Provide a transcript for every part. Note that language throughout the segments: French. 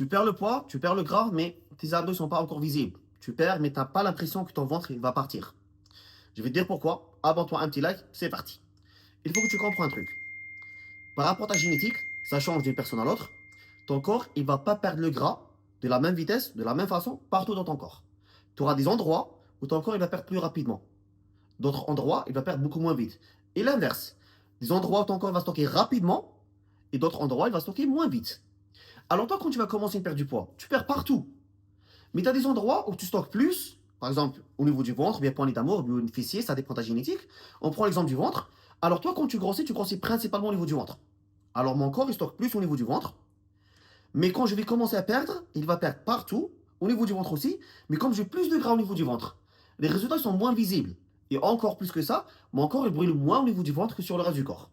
Tu perds le poids, tu perds le gras, mais tes abdos ne sont pas encore visibles. Tu perds, mais tu n'as pas l'impression que ton ventre il va partir. Je vais te dire pourquoi. Abonne-toi un petit like, c'est parti. Il faut que tu comprennes un truc. Par rapport à ta génétique, ça change d'une personne à l'autre. Ton corps, il ne va pas perdre le gras de la même vitesse, de la même façon, partout dans ton corps. Tu auras des endroits où ton corps il va perdre plus rapidement. D'autres endroits, il va perdre beaucoup moins vite. Et l'inverse. Des endroits où ton corps va stocker rapidement et d'autres endroits, il va stocker moins vite. Alors toi, quand tu vas commencer à perdre du poids, tu perds partout. Mais tu as des endroits où tu stockes plus, par exemple au niveau du ventre, bien poignée d'amour, bien fessier, ça dépend de ta génétique. On prend l'exemple du ventre. Alors toi, quand tu grossis principalement au niveau du ventre. Alors mon corps, il stocke plus au niveau du ventre. Mais quand je vais commencer à perdre, il va perdre partout, au niveau du ventre aussi. Mais comme j'ai plus de gras au niveau du ventre, les résultats sont moins visibles. Et encore plus que ça, mon corps, il brûle moins au niveau du ventre que sur le reste du corps.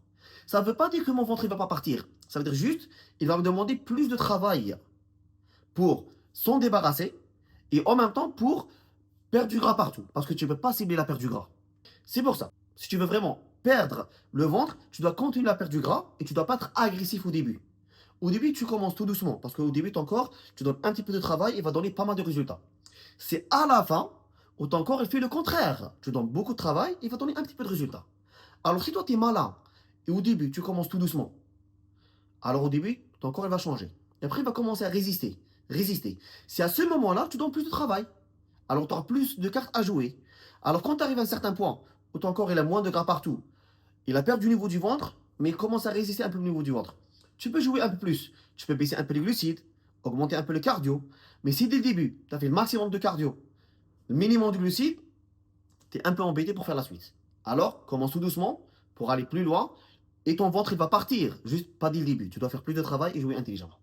Ça ne veut pas dire que mon ventre ne va pas partir. Ça veut dire juste, il va me demander plus de travail pour s'en débarrasser et en même temps pour perdre du gras partout. Parce que tu ne peux pas cibler la perte du gras. C'est pour ça. Si tu veux vraiment perdre le ventre, tu dois continuer à perdre du gras et tu ne dois pas être agressif au début. Au début, tu commences tout doucement parce qu'au début, ton corps, tu donnes un petit peu de travail et va donner pas mal de résultats. C'est à la fin où ton corps il fait le contraire. Tu donnes beaucoup de travail et il va donner un petit peu de résultats. Alors si toi, tu es malin et au début, tu commences tout doucement, alors au début, ton corps il va changer. Et après, il va commencer à résister. Résister. C'est à ce moment-là que tu donnes plus de travail. Alors tu auras plus de cartes à jouer. Alors quand tu arrives à un certain point où ton corps il a moins de gras partout, il a perdu du niveau du ventre, mais il commence à résister un peu au niveau du ventre. Tu peux jouer un peu plus. Tu peux baisser un peu les glucides, augmenter un peu le cardio. Mais si dès le début, tu as fait le maximum de cardio, le minimum de glucides, tu es un peu embêté pour faire la suite. Alors, commence tout doucement pour aller plus loin et ton ventre il va partir. Juste pas dès le début. Tu dois faire plus de travail et jouer intelligemment.